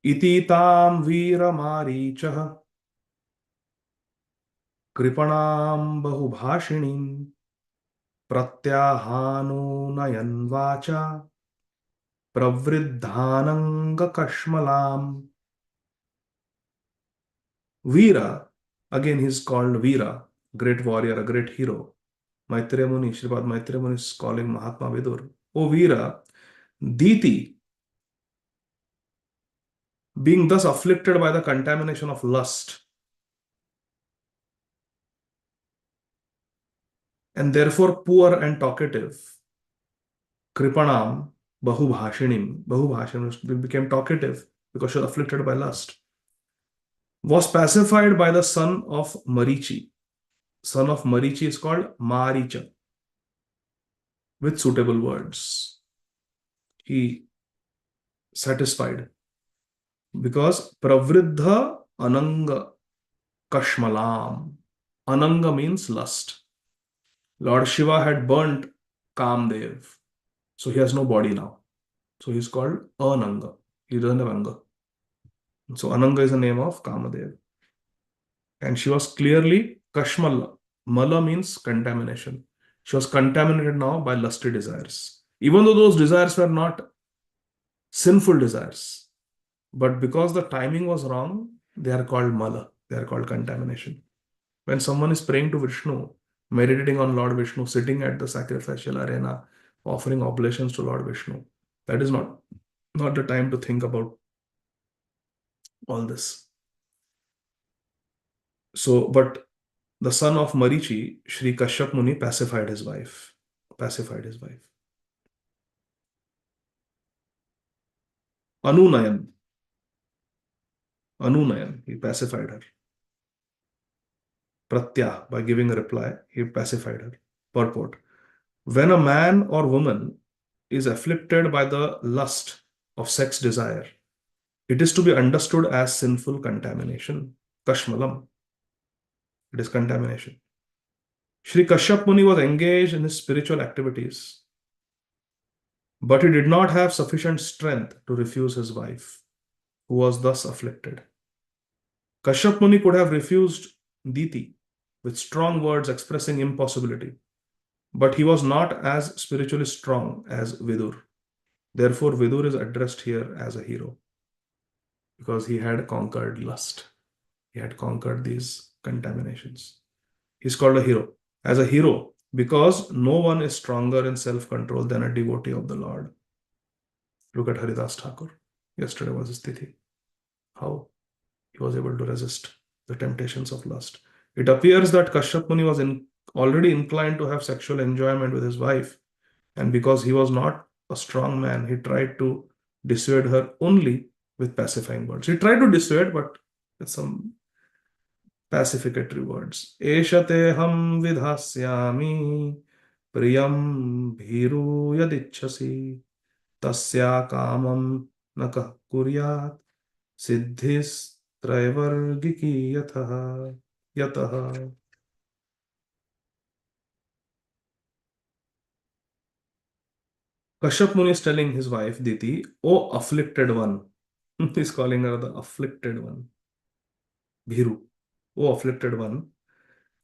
Ititam वीरमारीचः कृपणां बहुभाषिणीं प्रत्याहानुनयन् वाचा प्रवृद्धानङ्गकश्मलाम्. Veera, again he is called Veera, great warrior, a great hero. Maitreya Muni, Sripad Maitreya Muni is calling Mahatma Vidur. O Veera, Diti, being thus afflicted by the contamination of lust, and therefore poor and talkative, Kripanam, Bahubhashinim became talkative because she was afflicted by lust, was pacified by the son of Marichi. Son of Marichi is called Maricha, with suitable words. He satisfied because Pravriddha Ananga Kashmalam. Ananga means lust. Lord Shiva had burnt Kamdev. So he has no body now. So he's called Ananga. He doesn't have Anga. So Ananga is the name of Kamadev. And she was clearly Kashmala. Mala means contamination. She was contaminated now by lusty desires. Even though those desires were not sinful desires, but because the timing was wrong, they are called Mala. They are called contamination. When someone is praying to Vishnu, meditating on Lord Vishnu, sitting at the sacrificial arena, offering oblations to Lord Vishnu, that is not the time to think about all this. So, but the son of Marichi, Shri Kashyap Muni, pacified his wife. Anunayan, he pacified her. Pratyah, by giving a reply, he pacified her. Purport. When a man or woman is afflicted by the lust of sex desire, it is to be understood as sinful contamination. Kashmalam. It is contamination. Sri Kashyap Muni was engaged in his spiritual activities, but he did not have sufficient strength to refuse his wife, who was thus afflicted. Kashyap Muni could have refused Diti with strong words expressing impossibility, but he was not as spiritually strong as Vidur. Therefore, Vidur is addressed here as a hero because he had conquered lust. He had conquered these contaminations. He's called a hero. As a hero, because no one is stronger in self-control than a devotee of the Lord. Look at Haridas Thakur. Yesterday was his Tithi. How he was able to resist the temptations of lust. It appears that Kashyap Muni was already inclined to have sexual enjoyment with his wife, and because he was not a strong man, he tried to dissuade her only with pacifying words. He tried to dissuade, but with some pacificatory words. Eshate ham vidhasyami priyam bhiru yadichasi tasya kamam nakah kuryat siddhis traivargiki yataha. Kashyap Muni is telling his wife Diti, O afflicted one. He's calling her the afflicted one. Bhiru, O afflicted one,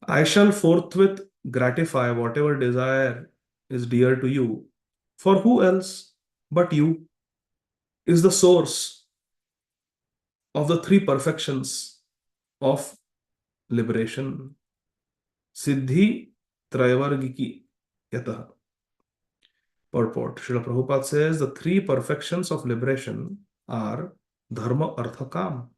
I shall forthwith gratify whatever desire is dear to you. For who else but you is the source of the three perfections of liberation. Siddhi Traivargiki Yataha. Purport. Srila Prabhupada says the three perfections of liberation are Dharma, Artha, Kam.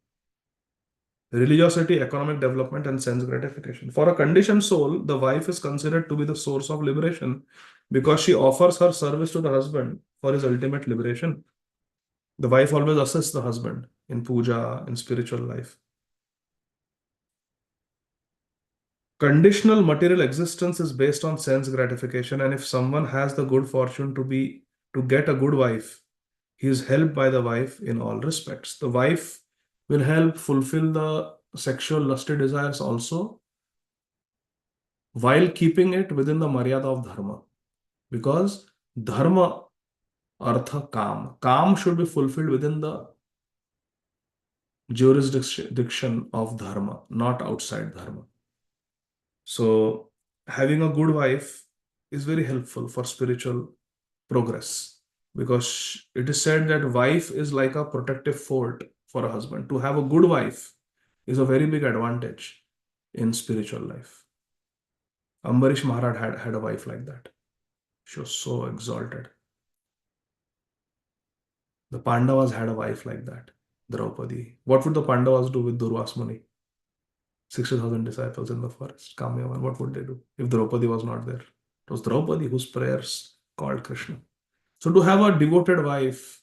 Religiosity, economic development, and sense gratification. For a conditioned soul, the wife is considered to be the source of liberation because she offers her service to the husband for his ultimate liberation. The wife always assists the husband in puja, in spiritual life. Conditional material existence is based on sense gratification, and if someone has the good fortune to get a good wife, he is helped by the wife in all respects. The wife will help fulfill the sexual lusty desires also, while keeping it within the maryada of dharma. Because dharma, artha, kam. Kam should be fulfilled within the jurisdiction of dharma, not outside dharma. So, having a good wife is very helpful for spiritual progress because it is said that wife is like a protective fort for a husband. To have a good wife is a very big advantage in spiritual life. Ambarish Maharaj had a wife like that. She was so exalted. The Pandavas had a wife like that, Draupadi. What would the Pandavas do with Durvas Muni? 60,000 disciples in the forest. Kamyavan, what would they do if Draupadi was not there? It was Draupadi whose prayers called Krishna. So to have a devoted wife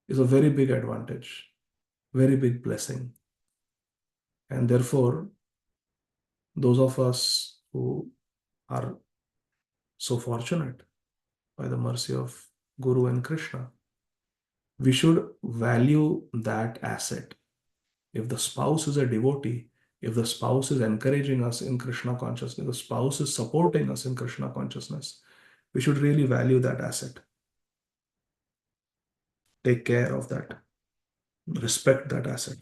is a very big advantage, very big blessing. And therefore, those of us who are so fortunate by the mercy of Guru and Krishna, we should value that asset. If the spouse is a devotee, if the spouse is encouraging us in Krishna consciousness, the spouse is supporting us in Krishna consciousness, we should really value that asset. Take care of that. Respect that asset.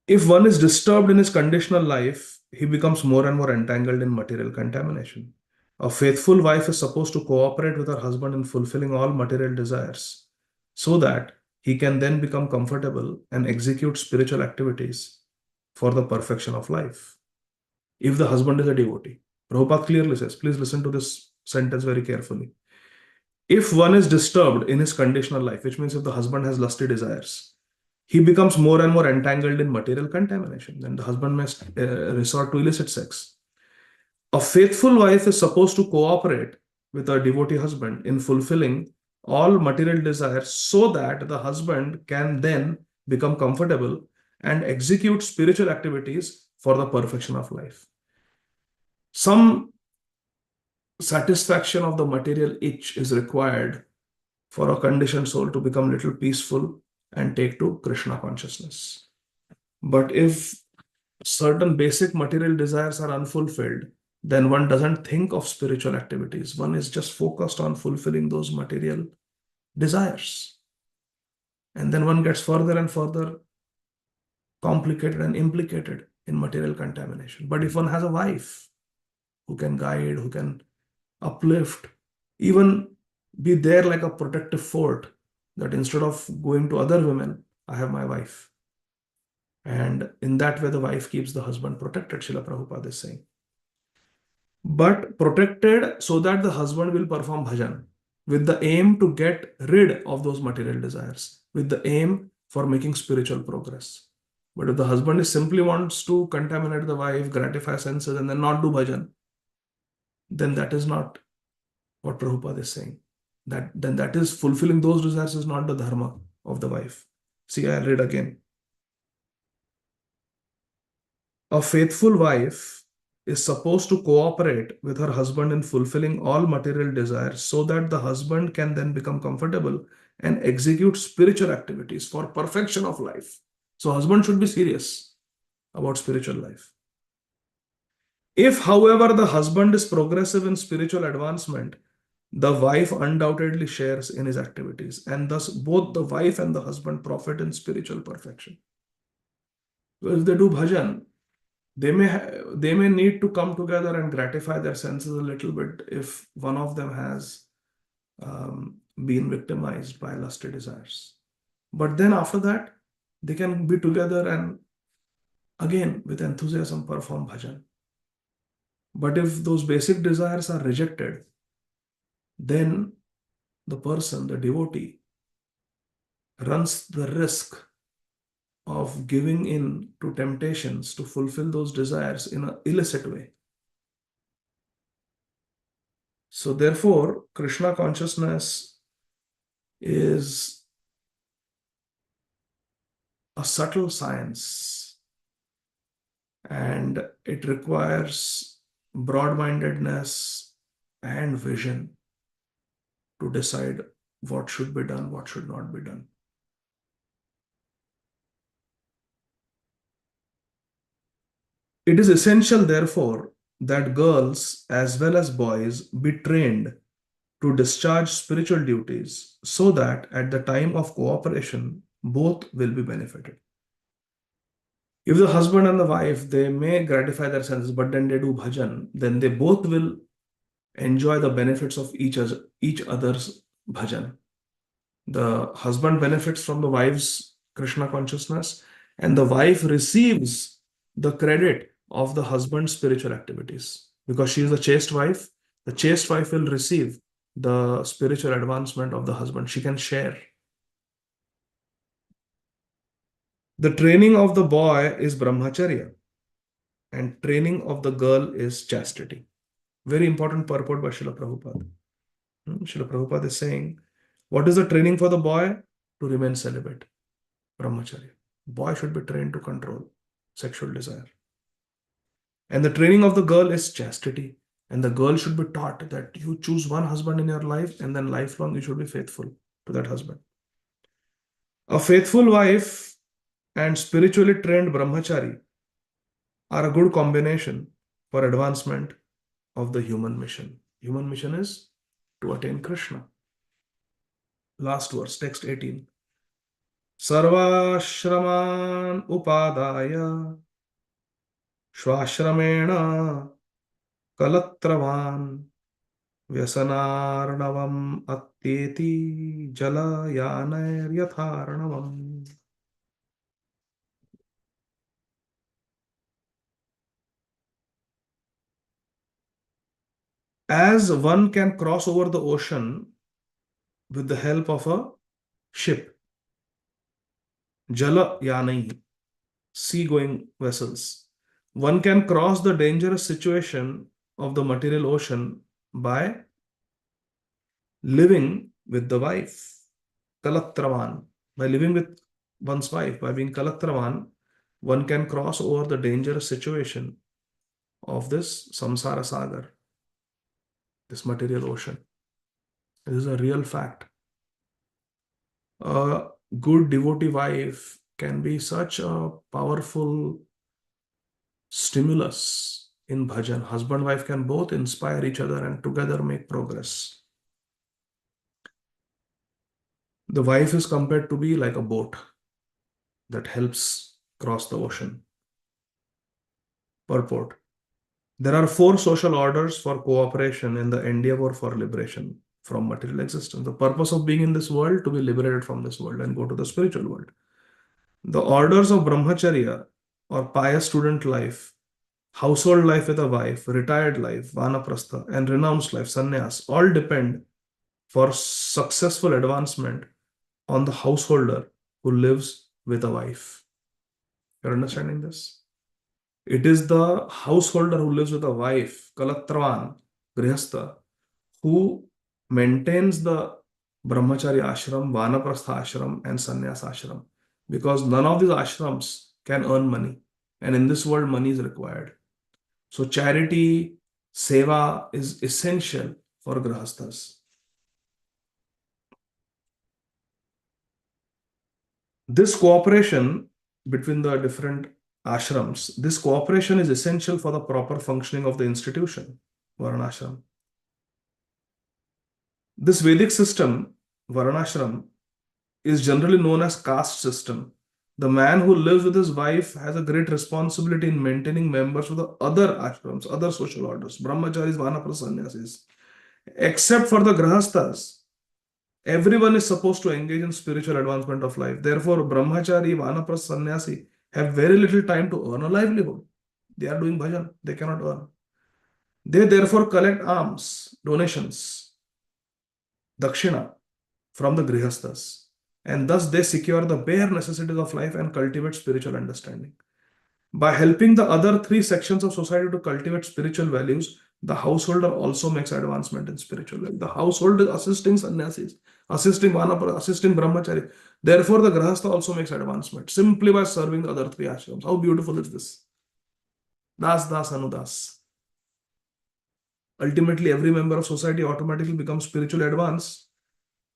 If one is disturbed in his conditional life, he becomes more and more entangled in material contamination. A faithful wife is supposed to cooperate with her husband in fulfilling all material desires so that he can then become comfortable and execute spiritual activities for the perfection of life. If the husband is a devotee, Prabhupada clearly says, please listen to this sentence very carefully. If one is disturbed in his conditional life, which means if the husband has lusty desires, he becomes more and more entangled in material contamination. Then the husband must resort to illicit sex. A faithful wife is supposed to cooperate with a devotee husband in fulfilling all material desires so that the husband can then become comfortable and execute spiritual activities for the perfection of life. Some satisfaction of the material itch is required for a conditioned soul to become little peaceful and take to Krishna consciousness. But if certain basic material desires are unfulfilled, then one doesn't think of spiritual activities. One is just focused on fulfilling those material desires. And then one gets further and further complicated and implicated in material contamination. But if one has a wife who can guide, who can uplift, even be there like a protective fort, that instead of going to other women, I have my wife. And in that way, the wife keeps the husband protected, Srila Prabhupada is saying. But protected so that the husband will perform bhajan with the aim to get rid of those material desires, with the aim for making spiritual progress. But if the husband is simply wants to contaminate the wife, gratify senses, and then not do bhajan, then that is not what Prabhupada is saying. Then that is fulfilling those desires is not the dharma of the wife. See, I read again. A faithful wife is supposed to cooperate with her husband in fulfilling all material desires so that the husband can then become comfortable and execute spiritual activities for perfection of life. So husband should be serious about spiritual life. If, however, the husband is progressive in spiritual advancement, the wife undoubtedly shares in his activities, and thus both the wife and the husband profit in spiritual perfection. So if they do bhajan, they may need to come together and gratify their senses a little bit if one of them has been victimized by lusty desires. But then after that, they can be together and again with enthusiasm perform bhajan. But if those basic desires are rejected, then the person, the devotee, runs the risk of giving in to temptations to fulfill those desires in an illicit way. So therefore, Krishna consciousness is a subtle science, and it requires broad-mindedness and vision to decide what should be done, what should not be done. It is essential, therefore, that girls as well as boys be trained to discharge spiritual duties so that at the time of cooperation, both will be benefited. If the husband and the wife, they may gratify their senses, but then they do bhajan, then they both will enjoy the benefits of each other's bhajan. The husband benefits from the wife's Krishna consciousness, and the wife receives the credit of the husband's spiritual activities. Because she is a chaste wife, the chaste wife will receive the spiritual advancement of the husband. She can share. The training of the boy is brahmacharya, and training of the girl is chastity. Very important purport by Srila Prabhupada. Srila Prabhupada is saying, what is the training for the boy? To remain celibate, brahmacharya. Boy should be trained to control sexual desire. And the training of the girl is chastity. And the girl should be taught that you choose one husband in your life, and then lifelong you should be faithful to that husband. A faithful wife and spiritually trained brahmachari are a good combination for advancement of the human mission. Human mission is to attain Krishna. Last verse, text 18. Sarvashraman upadaya shvashramena kalatravan vyasanarnavam atyeti jalayanayr yatharnavam. As one can cross over the ocean with the help of a ship, jala yanai, sea-going vessels, one can cross the dangerous situation of the material ocean by living with the wife, kalatravan. By living with one's wife, by being kalatravan, one can cross over the dangerous situation of this samsara sagar. this material ocean. This is a real fact. A good devotee wife can be such a powerful stimulus in bhajan. Husband and wife can both inspire each other and together make progress. The wife is compared to be like a boat that helps cross the ocean. Purport. There are 4 social orders for cooperation in the endeavor for liberation from material existence. The purpose of being in this world to be liberated from this world and go to the spiritual world. The orders of brahmacharya or pious student life, household life with a wife, retired life, vanaprastha, and renounced life, sannyas, all depend for successful advancement on the householder who lives with a wife. You're understanding this? It is the householder who lives with a wife, Kalatravan, Grihastha, who maintains the brahmacharya ashram, vanaprastha ashram, and sannyas ashram. Because none of these ashrams can earn money. And in this world, money is required. So charity, seva is essential for grihasthas. This cooperation between the different ashrams, this cooperation is essential for the proper functioning of the institution, Varanashram. This Vedic system, Varanashram, is generally known as caste system. The man who lives with his wife has a great responsibility in maintaining members of the other ashrams, other social orders, brahmacharis, vanaprastha, sannyasis. Except for the grahasthas, everyone is supposed to engage in spiritual advancement of life. Therefore, brahmachari, vanaprastha, sannyasi have very little time to earn a livelihood. They are doing bhajan, they cannot earn. They therefore collect alms, donations, dakshina from the grihasthas. And thus they secure the bare necessities of life and cultivate spiritual understanding. By helping the other 3 sections of society to cultivate spiritual values, the householder also makes advancement in spiritual life. The household is assisting sannyasis, assisting vanaprastha, assisting brahmachari. Therefore, the grahastha also makes advancement simply by serving the other 3 ashrams. How beautiful is this? Das, das, anudas. Ultimately, every member of society automatically becomes spiritually advanced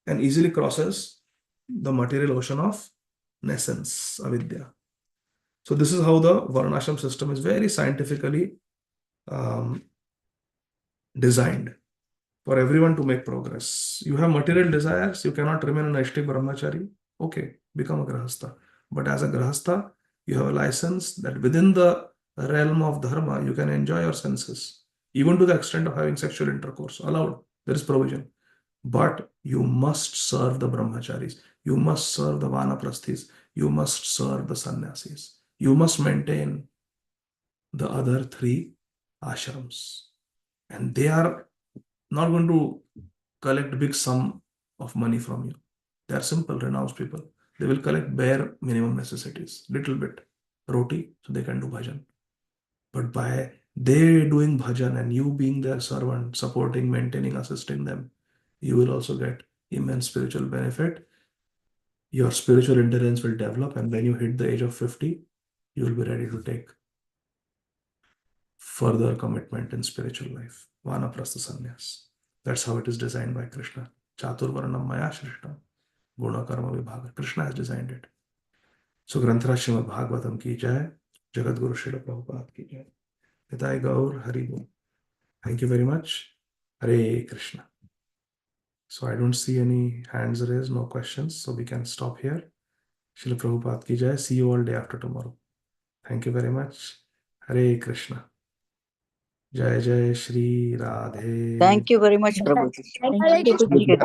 and easily crosses the material ocean of nescience, avidya. So this is how the Varnashram system is very scientifically designed for everyone to make progress. You have material desires, you cannot remain an Ashtik Brahmachari. Okay, become a Grahastha. But as a Grahastha, you have a license that within the realm of Dharma, you can enjoy your senses, even to the extent of having sexual intercourse. Allowed. There is provision. But you must serve the brahmacharis, you must serve the vanaprasthis, you must serve the sannyasis. You must maintain the other 3 ashrams. And they are not going to collect big sum of money from you. They are simple, renounced people. They will collect bare minimum necessities, little bit, roti, so they can do bhajan. But by they doing bhajan and you being their servant, supporting, maintaining, assisting them, you will also get immense spiritual benefit. Your spiritual endurance will develop, and when you hit the age of 50, you will be ready to take further commitment in spiritual life. Vanaprastha sannyas. That's how it is designed by Krishna. Chaturvarnam maya shrishtam. Guna karma vibhaga. Krishna has designed it. So Granthara Srimad Bhagavatam ki jai. Jagat Guru Srila Prabhupada ki jai. Nitai Gaur Hari Bol. Thank you very much. Hare Krishna. So I don't see any hands raised, no questions. So we can stop here. Srila Prabhupada ki jai. See you all day after tomorrow. Thank you very much. Hare Krishna. Jai Jai Shri Radhe. Thank you very much, Prabhuji. Thank you.